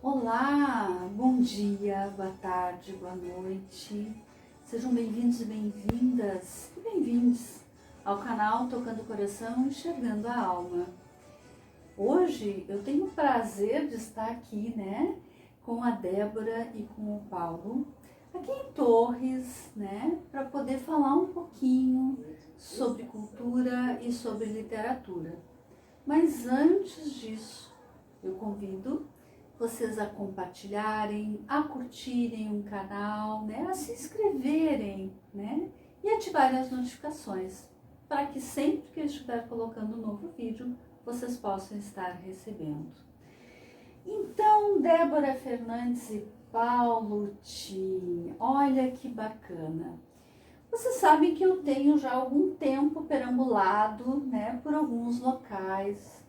Olá, bom dia, boa tarde, boa noite. Sejam bem-vindos e bem-vindas e bem-vindos ao canal Tocando o Coração, Enxergando a Alma. Hoje eu tenho o prazer de estar aqui, com a Débora e com o Paulo, aqui em Torres, para poder falar um pouquinho sobre cultura e sobre literatura. Mas antes disso, eu convido vocês a compartilharem, a curtirem o canal, a se inscreverem, e ativarem as notificações, para que sempre que eu estiver colocando um novo vídeo, vocês possam estar recebendo. Então, Débora Fernandes e Paulo Tim, olha que bacana. Vocês sabem que eu tenho já algum tempo perambulado, por alguns locais,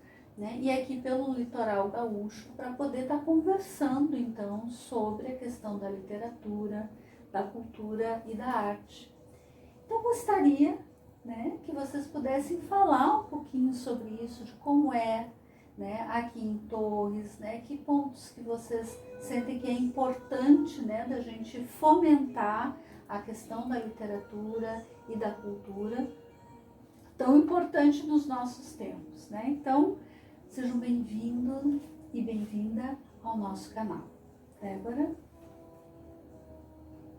e aqui pelo litoral gaúcho, para poder estar conversando então sobre a questão da literatura, da cultura e da arte. Então gostaria, que vocês pudessem falar um pouquinho sobre isso, de como é, aqui em Torres, que pontos que vocês sentem que é importante, da gente fomentar a questão da literatura e da cultura, tão importante nos nossos tempos, Então, sejam bem-vindos e bem-vinda ao nosso canal. Débora?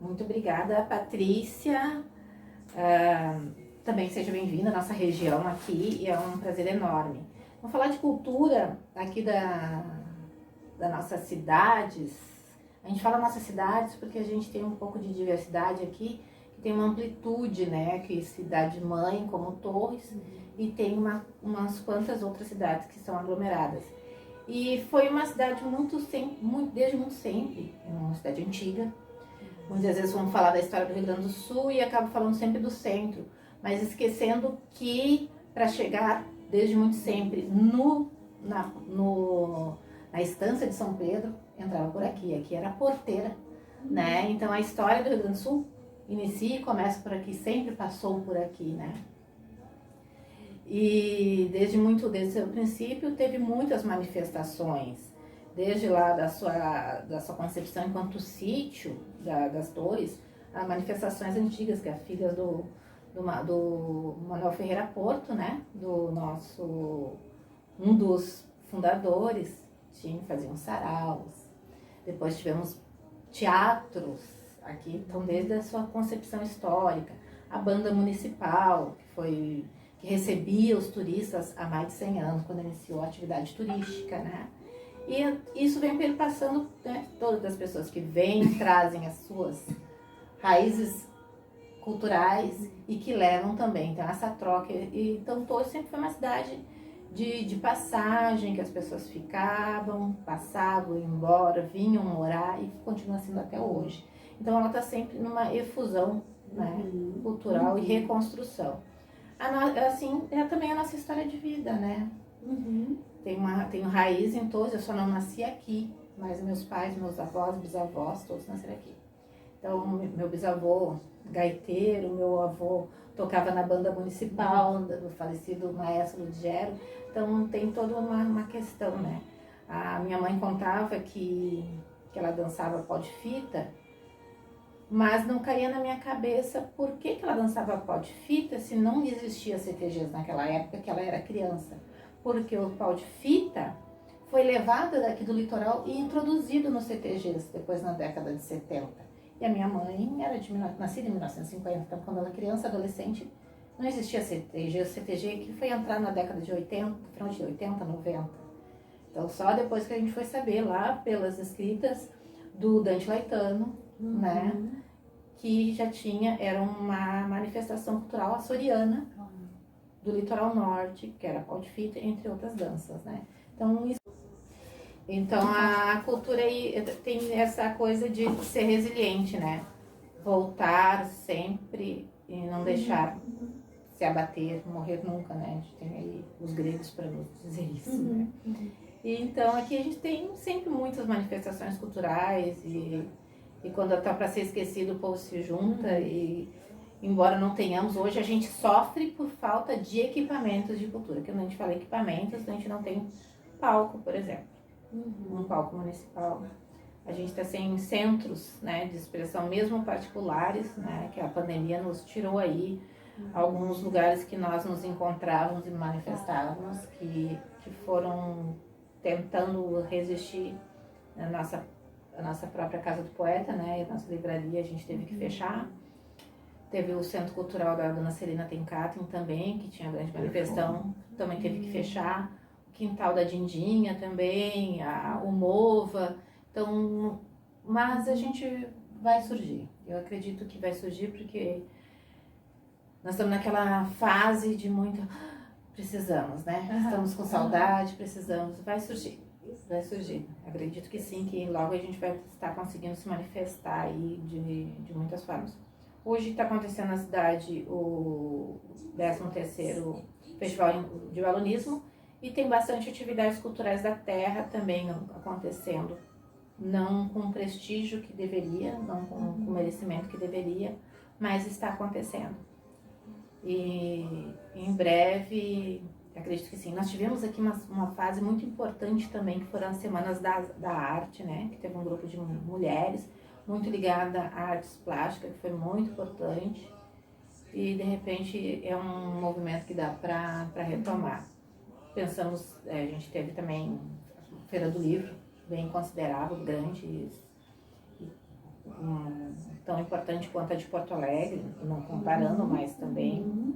Muito obrigada, Patrícia. Também seja bem-vinda à nossa região aqui, e é um prazer enorme. Vamos falar de cultura aqui das nossas cidades. A gente fala nossas cidades porque a gente tem um pouco de diversidade aqui, que tem uma amplitude, que cidade-mãe, como Torres, e tem umas quantas outras cidades que são aglomeradas. E foi uma cidade desde muito sempre, uma cidade antiga. Muitas vezes vamos falar da história do Rio Grande do Sul e acabo falando sempre do centro, mas esquecendo que para chegar desde muito sempre na estância de São Pedro, entrava por aqui era a porteira, Então a história do Rio Grande do Sul inicia e começa por aqui, sempre passou por aqui, E desde o princípio teve muitas manifestações, desde lá da sua concepção enquanto sítio das Torres, a manifestações antigas, que é filhas do Manuel Ferreira Porto, um dos fundadores, faziam saraus. Depois tivemos teatros aqui, então desde a sua concepção histórica, a banda municipal, que recebia os turistas há mais de 100 anos, quando iniciou a atividade turística, E isso vem perpassando, todas as pessoas que vêm, trazem as suas raízes culturais e que levam também, então essa troca. Então Torres sempre foi uma cidade de passagem, que as pessoas passavam, iam embora, vinham morar e continua sendo até hoje. Então ela está sempre numa efusão cultural e reconstrução. Assim, é também a nossa história de vida, Tenho raiz em Torres, eu só não nasci aqui, mas meus pais, meus avós, bisavós, todos nasceram aqui. Então, meu bisavô gaiteiro, meu avô tocava na banda municipal do falecido maestro Ludgero. Então, tem toda uma questão, A minha mãe contava que ela dançava pau de fita, mas não caía na minha cabeça por que ela dançava pau de fita se não existia CTGs naquela época que ela era criança. Porque o pau de fita foi levado daqui do litoral e introduzido nos CTGs depois na década de 70. E a minha mãe era nascida em 1950, então quando ela era criança, adolescente, não existia CTG. O CTG que foi entrar na década de 80, final de 80, 90. Então só depois que a gente foi saber lá pelas escritas do Dante Laetano, que já era uma manifestação cultural açoriana do litoral norte, que era pau de fita, entre outras danças, Então a cultura aí tem essa coisa de ser resiliente, Voltar sempre e não deixar se abater, morrer nunca, A gente tem aí os gregos para nos dizer isso, E então aqui a gente tem sempre muitas manifestações culturais e quando está para ser esquecido o povo se junta e embora não tenhamos, hoje a gente sofre por falta de equipamentos de cultura, que quando a gente fala equipamentos, a gente não tem palco, por exemplo. um palco municipal. A gente está sem centros, né, de expressão, mesmo particulares, né, que a pandemia nos tirou aí alguns lugares que nós nos encontrávamos e manifestávamos, que foram tentando resistir a nossa própria Casa do Poeta, né, a nossa livraria a gente teve que fechar. Teve o Centro Cultural da Dona Celina Tencaten também, que tinha grande manifestação, também teve que fechar. O Quintal da Dindinha também, o Mova. Então, mas a gente vai surgir. Eu acredito que vai surgir porque nós estamos naquela fase de muito... Precisamos, né? Estamos com saudade, precisamos. Vai surgir. Vai surgir. Acredito que sim, que logo a gente vai estar conseguindo se manifestar aí de muitas formas. Hoje está acontecendo na cidade o 13º Festival de Balonismo e tem bastante atividades culturais da terra também acontecendo. Não com o prestígio que deveria, não com o merecimento que deveria, mas está acontecendo. E em breve, acredito que sim. Nós tivemos aqui uma fase muito importante também, que foram as Semanas da Arte, né? Que teve um grupo de mulheres muito ligada a artes plásticas, que foi muito importante. E, de repente, é um movimento que dá para retomar. Pensamos, a gente teve também a Feira do Livro, bem considerável, grande, tão importante quanto a de Porto Alegre, não comparando, mas também.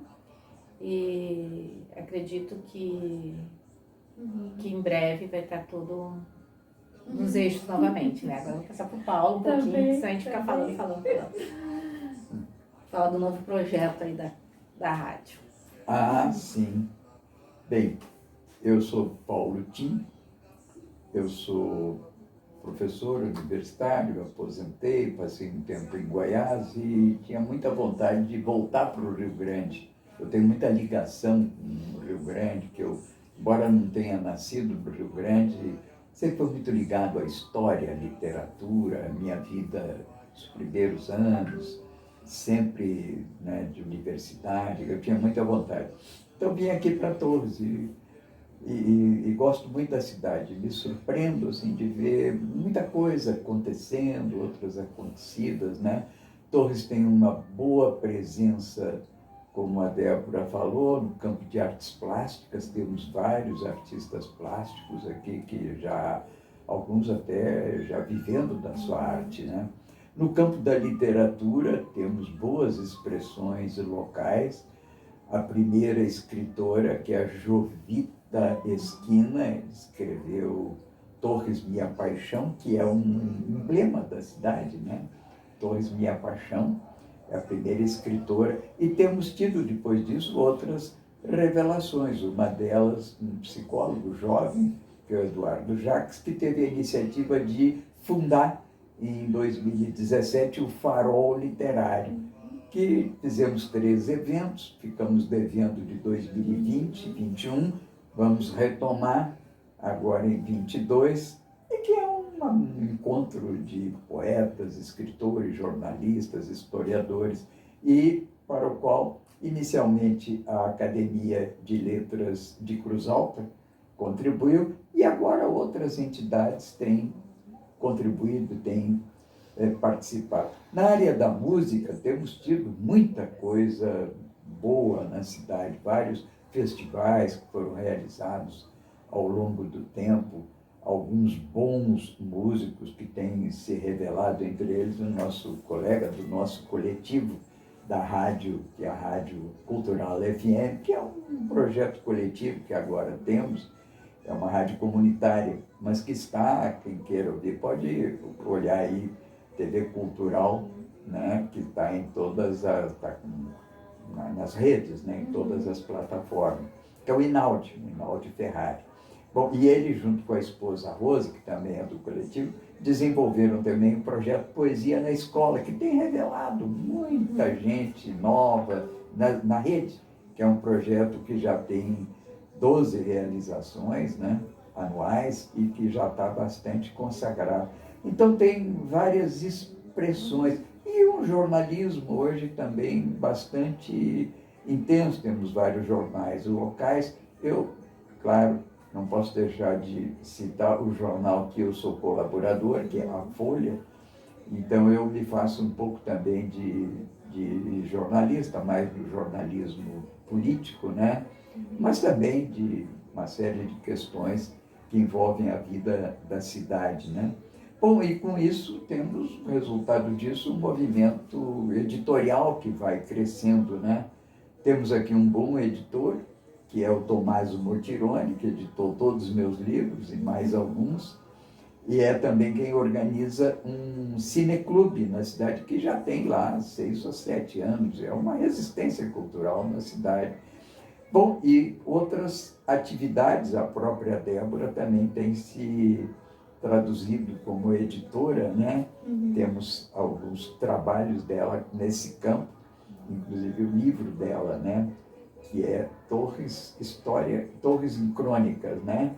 E acredito que em breve vai estar tudo nos eixos novamente, né? Agora vou passar para o Paulo um pouquinho, senão a gente fica falando. Fala do novo projeto aí da rádio. Ah, sim. Bem, eu sou Paulo Tim, eu sou professor universitário, aposentei, passei um tempo em Goiás e tinha muita vontade de voltar para o Rio Grande. Eu tenho muita ligação no Rio Grande, que eu, embora não tenha nascido no Rio Grande, sempre fui muito ligado à história, à literatura, à minha vida, os primeiros anos, sempre, né, de universidade, eu tinha muita vontade. Então vim aqui para Torres e gosto muito da cidade, me surpreendo assim, de ver muita coisa acontecendo, outras acontecidas, né? Torres tem uma boa presença, como a Débora falou, no campo de artes plásticas, temos vários artistas plásticos aqui, que já, alguns até já vivendo da sua arte, né? No campo da literatura, temos boas expressões locais. A primeira escritora, que é a Jovita Esquina, escreveu Torres Minha Paixão, que é um emblema da cidade, né? Torres Minha Paixão é a primeira escritora. E temos tido, depois disso, outras revelações. Uma delas, um psicólogo jovem, que é o Eduardo Jacques, que teve a iniciativa de fundar, em 2017, o Farol Literário, que fizemos 3 eventos, ficamos devendo de 2020 e 2021, vamos retomar agora em 22, e que é um encontro de poetas, escritores, jornalistas, historiadores, e para o qual, inicialmente, a Academia de Letras de Cruz Alta contribuiu, e agora outras entidades têm contribuído, têm participado. Na área da música, temos tido muita coisa boa na cidade, vários festivais que foram realizados ao longo do tempo, alguns bons músicos que têm se revelado, entre eles o nosso colega do nosso coletivo da rádio, que é a Rádio Cultural FM, que é um projeto coletivo que agora temos, é uma rádio comunitária, mas que está, quem queira ouvir, pode olhar aí, TV Cultural, né, que está em todas as, nas redes, né, em todas as plataformas, que é o Inaldi Ferrari. Bom, e ele, junto com a esposa Rose, que também é do coletivo, desenvolveram também o projeto Poesia na Escola, que tem revelado muita gente nova na rede, que é um projeto que já tem 12 realizações, né, anuais, e que já está bastante consagrado. Então tem várias expressões. E um jornalismo hoje também bastante intenso. Temos vários jornais locais. Eu, claro, não posso deixar de citar o jornal que eu sou colaborador, que é a Folha. Então eu me faço um pouco também de jornalista, mais do jornalismo político, né? Mas também de uma série de questões que envolvem a vida da cidade, né? Bom, e com isso temos, resultado disso, um movimento editorial que vai crescendo, né? Temos aqui um bom editor, que é o Tommaso Mortironi, que editou todos os meus livros e mais alguns, e é também quem organiza um cineclube na cidade, que já tem lá 6 ou 7 anos, é uma resistência cultural na cidade. Bom, e outras atividades, a própria Débora também tem se traduzido como editora, né? Temos alguns trabalhos dela nesse campo, inclusive o livro dela, né? Que é Torres em Crônicas, né?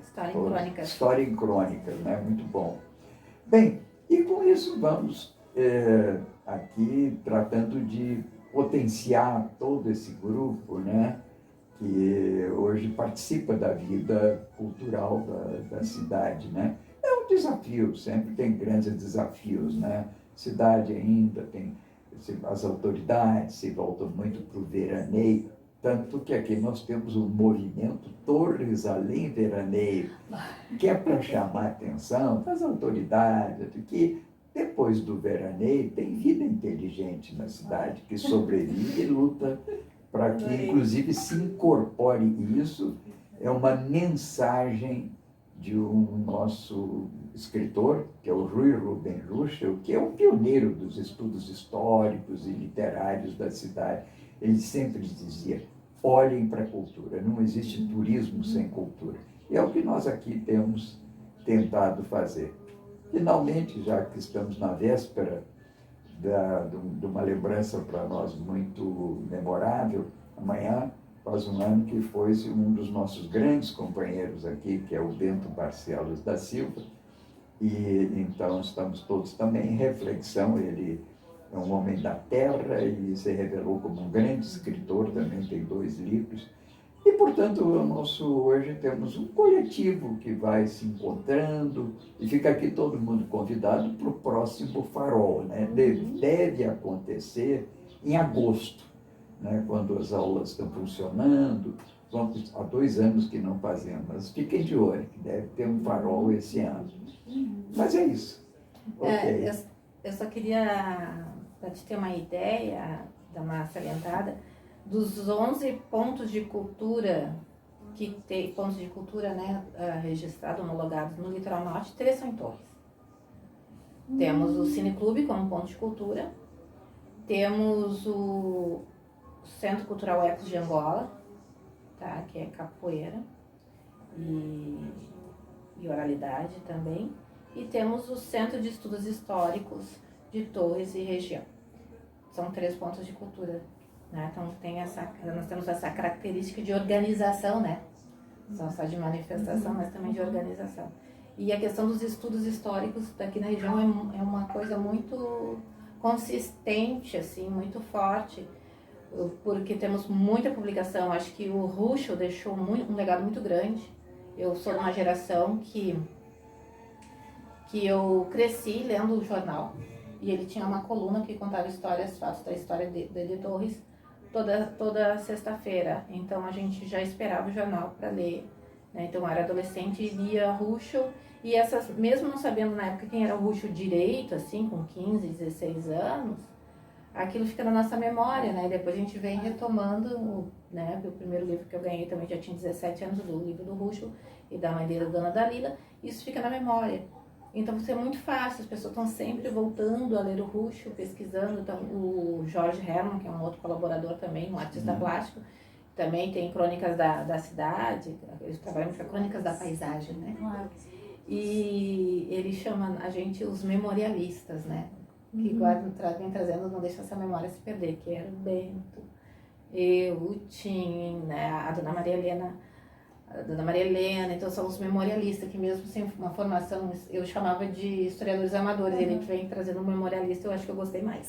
História em Crônicas, né? Muito bom. Bem, e com isso vamos aqui tratando de potenciar todo esse grupo, né? Que hoje participa da vida cultural da cidade, né? É um desafio, sempre tem grandes desafios, né? Cidade ainda tem, as autoridades se voltam muito para o veraneio, tanto que aqui nós temos um movimento Torres Além Veraneio, que é para chamar a atenção das autoridades, de que depois do veraneio tem vida inteligente na cidade, que sobrevive e luta para que, inclusive, se incorpore isso. É uma mensagem de um nosso escritor, que é o Rui Ruben Ruschel, que é um pioneiro dos estudos históricos e literários da cidade. Ele sempre dizia: olhem para a cultura, não existe turismo sem cultura. E é o que nós aqui temos tentado fazer. Finalmente, já que estamos na véspera de uma lembrança para nós muito memorável, amanhã faz um ano que foi um dos nossos grandes companheiros aqui, que é o Bento Barcelos da Silva, e então estamos todos também em reflexão. Ele é um homem da terra e se revelou como um grande escritor, também tem 2 livros. E, portanto, hoje temos um coletivo que vai se encontrando e fica aqui todo mundo convidado para o próximo Farol, né? Deve acontecer em agosto, né? Quando as aulas estão funcionando. Há 2 anos que não fazemos, mas fiquem de olho, que deve ter um Farol esse ano. Mas é isso. Okay. Eu só queria, para te ter uma ideia, dar uma salientada, dos 11 pontos de cultura que tem, pontos de cultura, né, registrados, homologados no Litoral Norte, 3 são em Torres. Temos o Cineclube como ponto de cultura, temos o Centro Cultural Ecos de Angola, tá, que é capoeira e oralidade também, e temos o Centro de Estudos Históricos de Torres e região. São 3 pontos de cultura. Né? Então nós temos essa característica de organização, né? Não só de manifestação, mas também de organização. E a questão dos estudos históricos daqui na região é uma coisa muito consistente, assim, muito forte, porque temos muita publicação. Acho que o Ruschel deixou um legado muito grande. Eu sou de uma geração que eu cresci lendo o jornal, e ele tinha uma coluna que contava histórias, fatos da história de Torres, toda sexta-feira. Então a gente já esperava o jornal para ler, né? Então eu era adolescente e lia Ruschel, e mesmo não sabendo na época quem era o Ruschel direito, assim, com 15, 16 anos, aquilo fica na nossa memória, né? E depois a gente vem retomando, né? O primeiro livro que eu ganhei também já tinha 17 anos, do livro do Ruschel e da mãe dele, Dona Dalila, isso fica na memória. Então, isso é muito fácil, as pessoas estão sempre voltando a ler o Ruschel, pesquisando. Então, o Jorge Herman, que é um outro colaborador também, um artista plástico, também tem Crônicas da Cidade, eles trabalham com Crônicas da Paisagem, né? Claro. E ele chama a gente os memorialistas, né? Que vem trazendo, não deixa essa memória se perder, que era o Bento, eu, o Tim, né? A Dona Maria Helena, então são os memorialistas, que mesmo sem uma formação, eu chamava de historiadores amadores, ele vem trazendo um memorialista, eu acho que eu gostei mais.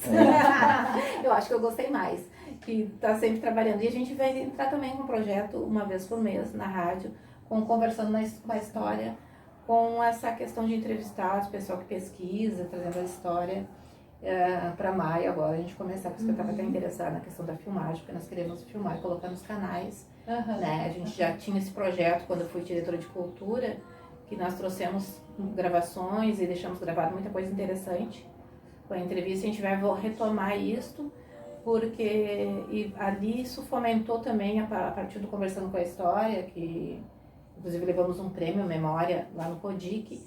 Eu acho que eu gostei mais, que está sempre trabalhando. E a gente vai entrar também com um projeto, uma vez por mês, na rádio, conversando com a história, com essa questão de entrevistar o pessoal que pesquisa, trazendo a história para maio agora a gente começar, porque eu estava até interessada na questão da filmagem, porque nós queremos filmar e colocar nos canais, né? A gente já tinha esse projeto quando eu fui diretora de cultura, que nós trouxemos gravações e deixamos gravado muita coisa interessante. Com a entrevista a gente vai retomar isto, porque ali isso fomentou também, a partir do Conversando com a História, que inclusive levamos um prêmio Memória lá no CODIC,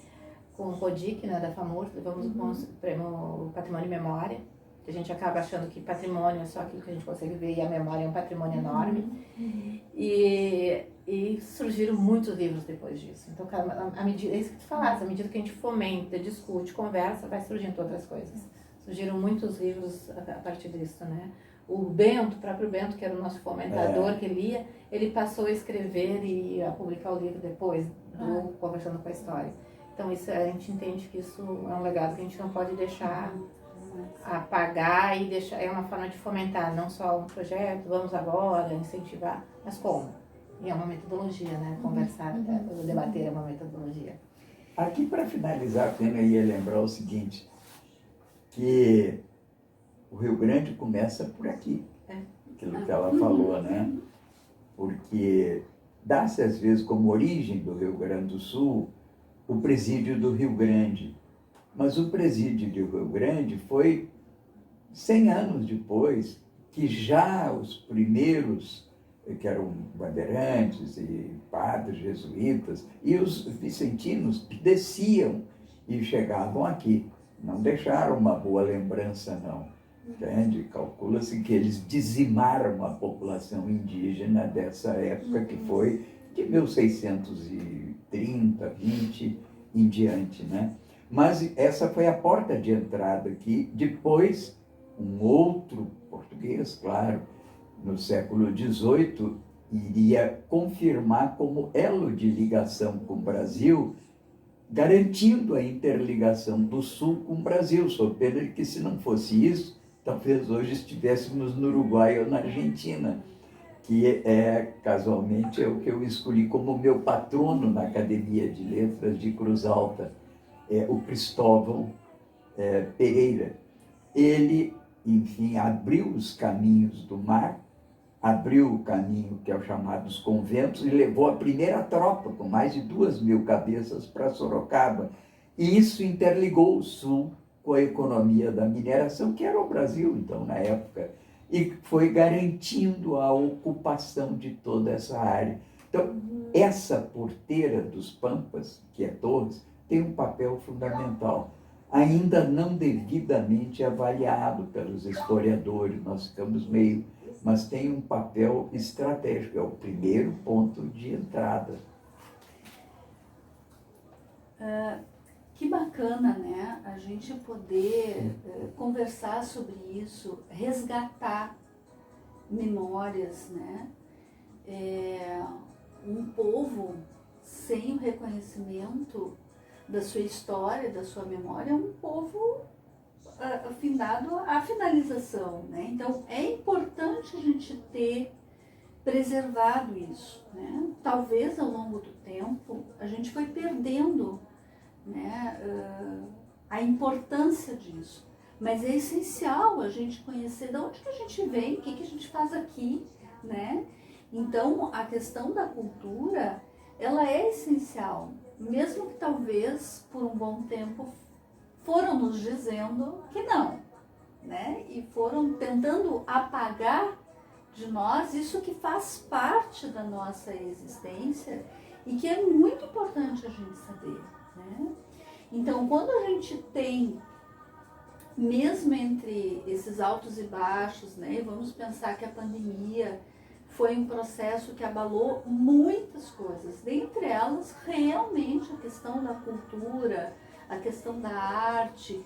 com o CODIC, né, da FAMUR, levamos o prêmio Patrimônio e Memória, que a gente acaba achando que patrimônio é só aquilo que a gente consegue ver e a memória é um patrimônio enorme. E surgiram muitos livros depois disso. Então, à medida, é isso que tu falaste, à medida que a gente fomenta, discute, conversa, vai surgindo outras coisas. Surgiram muitos livros a partir disso, né? O Bento, o próprio Bento, que era o nosso fomentador, que lia, ele passou a escrever e a publicar o livro depois do Conversando com a História. Então, isso, a gente entende que isso é um legado que a gente não pode deixar apagar e deixar, é uma forma de fomentar, não só um projeto, vamos agora, incentivar, mas como? E é uma metodologia, né? Conversar, debater é uma metodologia. Aqui, para finalizar, a pena ia lembrar o seguinte, que o Rio Grande começa por aqui, aquilo que ela falou, né? Porque dá-se às vezes como origem do Rio Grande do Sul o presídio do Rio Grande, mas o presídio do Rio Grande foi 100 anos depois que já os primeiros, que eram bandeirantes e padres jesuítas, e os vicentinos desciam e chegavam aqui. Não deixaram uma boa lembrança, não. Entende? Calcula-se que eles dizimaram a população indígena dessa época, que foi de 1630, 20 em diante, né? Mas essa foi a porta de entrada aqui. Depois, um outro português, claro, no século XVIII, iria confirmar como elo de ligação com o Brasil, garantindo a interligação do Sul com o Brasil, sob pena de que, se não fosse isso, talvez hoje estivéssemos no Uruguai ou na Argentina, que casualmente, é o que eu escolhi como meu patrono na Academia de Letras de Cruz Alta, o Cristóvão Pereira. Ele, enfim, abriu os caminhos do mar, abriu o caminho que é o chamado dos conventos e levou a primeira tropa, com mais de 2.000 cabeças, para Sorocaba. E isso interligou o Sul com a economia da mineração, que era o Brasil, então, na época, e foi garantindo a ocupação de toda essa área. Então, essa porteira dos Pampas, que é Torres, tem um papel fundamental, ainda não devidamente avaliado pelos historiadores, nós ficamos meio, mas tem um papel estratégico, é o primeiro ponto de entrada. Que bacana, né? A gente poder conversar sobre isso, resgatar memórias, né? Um povo sem o reconhecimento da sua história, da sua memória, é um povo afindado à finalização, né? Então, é importante a gente ter preservado isso, né? Talvez ao longo do tempo a gente foi perdendo, né, a importância disso, mas é essencial a gente conhecer de onde que a gente vem, o que que a gente faz aqui, né? Então, a questão da cultura, ela é essencial, mesmo que talvez por um bom tempo foram nos dizendo que não, né? E foram tentando apagar de nós isso que faz parte da nossa existência e que é muito importante a gente saber, né? Então, quando a gente tem, mesmo entre esses altos e baixos, né? Vamos pensar que a pandemia foi um processo que abalou muitas coisas, dentre elas realmente a questão da cultura, a questão da arte,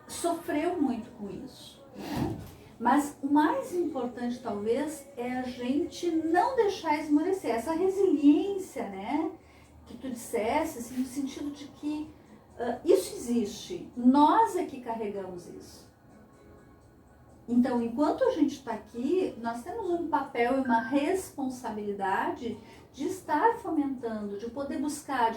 sofreu muito com isso, né? Mas o mais importante talvez é a gente não deixar esmorecer, essa resiliência, né, que tu dissesse, assim, no sentido de que isso existe, nós é que carregamos isso. Então, enquanto a gente está aqui, nós temos um papel e uma responsabilidade de estar fomentando, de poder buscar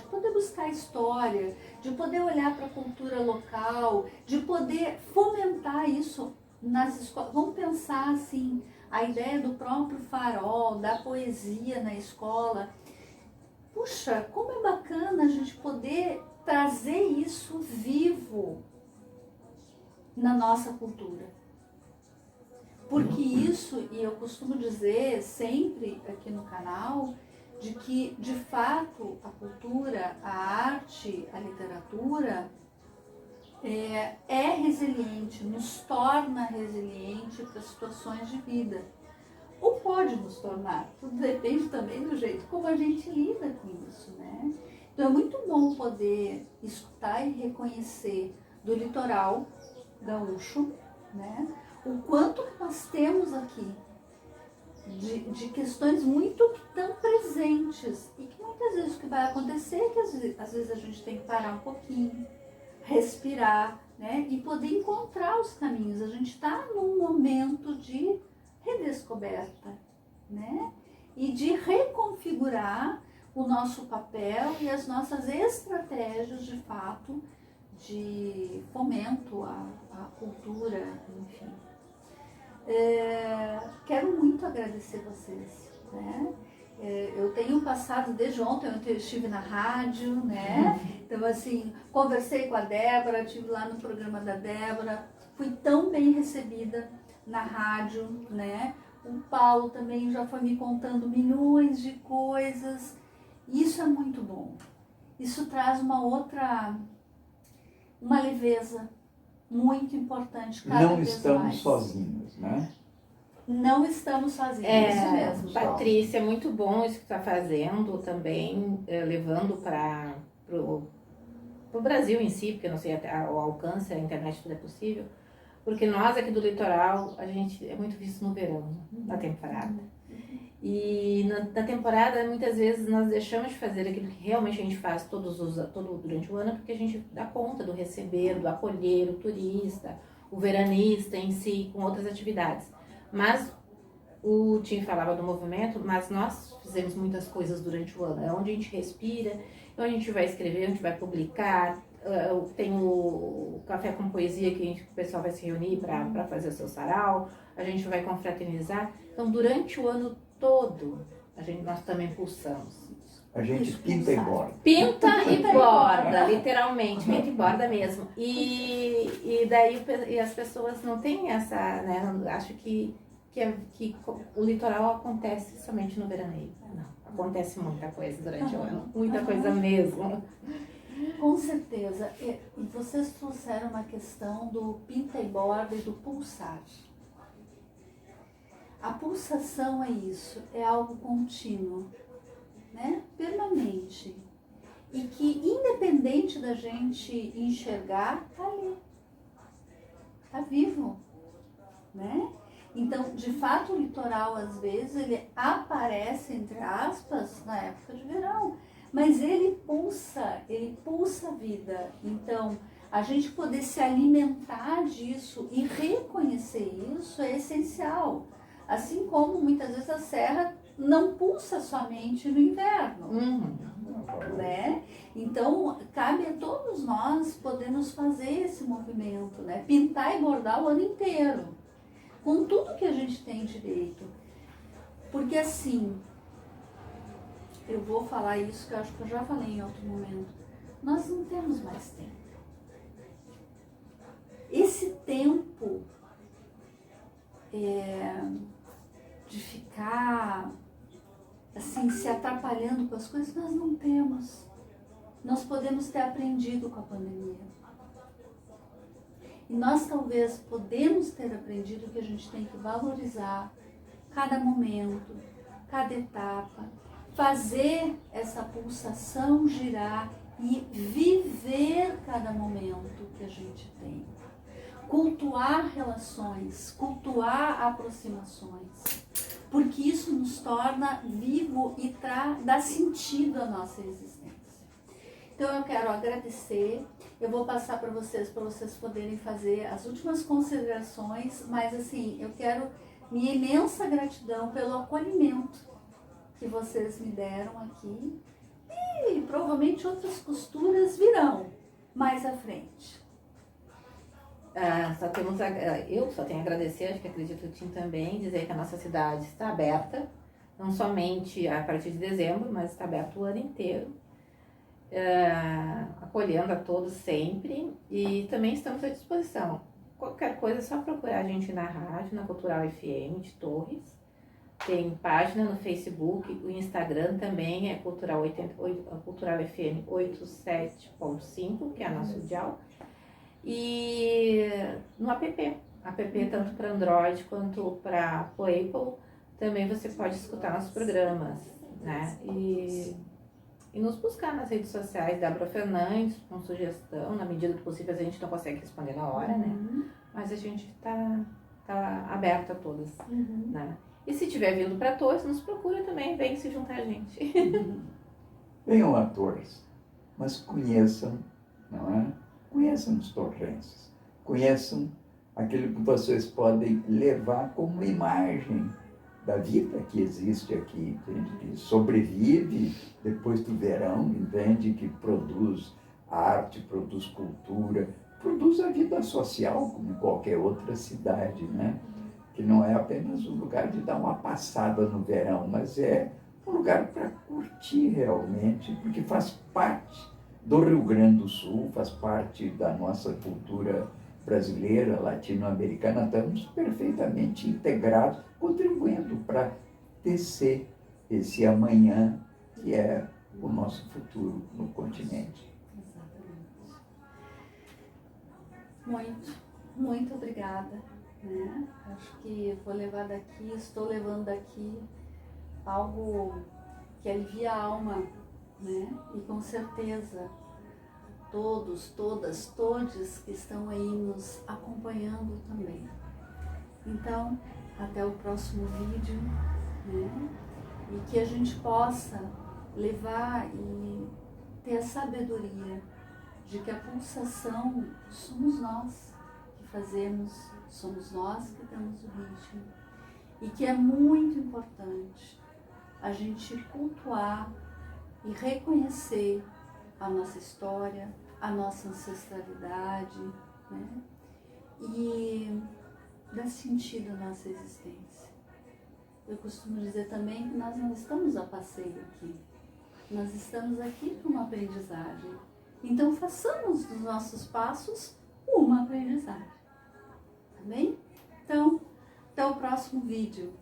história, de poder olhar para a cultura local, de poder fomentar isso nas escolas. Vamos pensar assim, a ideia do próprio farol, da poesia na escola. Puxa, como é bacana a gente poder trazer isso vivo na nossa cultura. Porque isso, e eu costumo dizer sempre aqui no canal, de que, de fato, a cultura, a arte, a literatura é resiliente, nos torna resiliente para situações de vida. Ou pode nos tornar, tudo depende também do jeito como a gente lida com isso, né? Então é muito bom poder escutar e reconhecer do litoral gaúcho, né? O quanto que nós temos aqui de questões muito que estão presentes e que muitas vezes o que vai acontecer é que às vezes a gente tem que parar um pouquinho, respirar, né? E poder encontrar os caminhos. A gente está num momento de redescoberta, né? E de reconfigurar o nosso papel e as nossas estratégias de fato de fomento à cultura, enfim. Quero muito agradecer vocês, né? Eu tenho passado desde ontem, eu estive na rádio, né? Então assim, conversei com a Débora, estive lá no programa da Débora, fui tão bem recebida na rádio, né? O Paulo também já foi me contando milhões de coisas. Isso é muito bom. Isso traz uma leveza muito importante cada Não vez estamos mais. Sozinhos, né? Não estamos sozinhos, isso mesmo. Patrícia, é muito bom isso que está fazendo também, levando para o Brasil em si, porque eu não sei o alcance, a internet tudo é possível, porque nós aqui do litoral, a gente é muito visto no verão, na temporada. E na temporada, muitas vezes, nós deixamos de fazer aquilo que realmente a gente faz todo durante o ano, porque a gente dá conta do receber, do acolher o turista, o veranista em si, com outras atividades. Mas o Tim falava do movimento, mas nós fizemos muitas coisas durante o ano. É onde a gente respira, é onde a gente vai escrever, onde a gente vai publicar. Tem o Café com Poesia, que o pessoal vai se reunir para fazer o seu sarau. A gente vai confraternizar. Então, durante o ano todo, nós também pulsamos. A gente pinta e borda. Pinta e borda, literalmente, pinta e borda mesmo. E daí as pessoas não têm essa, né? Acho que o litoral acontece somente no veraneio. Não, acontece muita coisa durante o ano, muita coisa mesmo. Com certeza. E vocês trouxeram uma questão do pinta e borda e do pulsar. A pulsação é isso, é algo contínuo, né? Permanente. E que, independente da gente enxergar, tá ali. Tá vivo, né? Então, de fato, o litoral, às vezes, ele aparece, entre aspas, na época de verão. Mas ele pulsa a vida. Então, a gente poder se alimentar disso e reconhecer isso é essencial. Assim como, muitas vezes, a serra não pulsa somente no inverno. Né? Então, cabe a todos nós podermos fazer esse movimento, né? Pintar e bordar o ano inteiro, com tudo que a gente tem direito. Porque assim, eu vou falar isso que eu acho que eu já falei em outro momento, nós não temos mais tempo. Esse tempo de ficar assim, se atrapalhando com as coisas, nós não temos. Nós podemos ter aprendido com a pandemia. E nós talvez podemos ter aprendido que a gente tem que valorizar cada momento, cada etapa, fazer essa pulsação girar e viver cada momento que a gente tem. Cultuar relações, cultuar aproximações, porque isso nos torna vivo e dá sentido à nossa existência. Então eu quero agradecer, eu vou passar para vocês poderem fazer as últimas considerações, mas assim, eu quero minha imensa gratidão pelo acolhimento, que vocês me deram aqui e provavelmente outras costuras virão mais à frente. Eu só tenho a agradecer, acho que acredito que o Tim também, dizer que a nossa cidade está aberta, não somente a partir de dezembro, mas está aberto o ano inteiro, acolhendo a todos sempre, e também estamos à disposição. Qualquer coisa é só procurar a gente na rádio, na Cultural FM de Torres. Tem página no Facebook, o Instagram também é Cultural FM 87.5, que é a nossa dial. E no app tanto para Android quanto para Apple, também você pode escutar nossos programas, né? E nos buscar nas redes sociais, Débora Fernandes, com sugestão, na medida do possível a gente não consegue responder na hora, né? Mas a gente tá aberto a todas, né? E se tiver vindo para Torres, nos procura também, vem se juntar a gente. Venham a Torres, mas conheçam, não é? Conheçam os torrenses, conheçam aquilo que vocês podem levar como imagem da vida que existe aqui, entende? Que sobrevive depois do verão, entende? Que produz arte, produz cultura, produz a vida social como em qualquer outra cidade, né? Que não é apenas um lugar de dar uma passada no verão, mas é um lugar para curtir realmente, porque faz parte do Rio Grande do Sul, faz parte da nossa cultura brasileira, latino-americana, estamos perfeitamente integrados, contribuindo para tecer esse amanhã que é o nosso futuro no continente. Exatamente. Muito obrigada. Né? Acho que vou levar daqui, estou levando daqui algo que alivia a alma, né? E com certeza todos, todas, todes que estão aí nos acompanhando também. Então, até o próximo vídeo, né? E que a gente possa levar e ter a sabedoria de que a pulsação somos nós que fazemos, somos nós que damos o ritmo. E que é muito importante a gente cultuar e reconhecer a nossa história, a nossa ancestralidade, né? E dar sentido à nossa existência. Eu costumo dizer também que nós não estamos a passeio aqui, nós estamos aqui para uma aprendizagem. Então façamos dos nossos passos uma aprendizagem, tá bem? Então, até o próximo vídeo.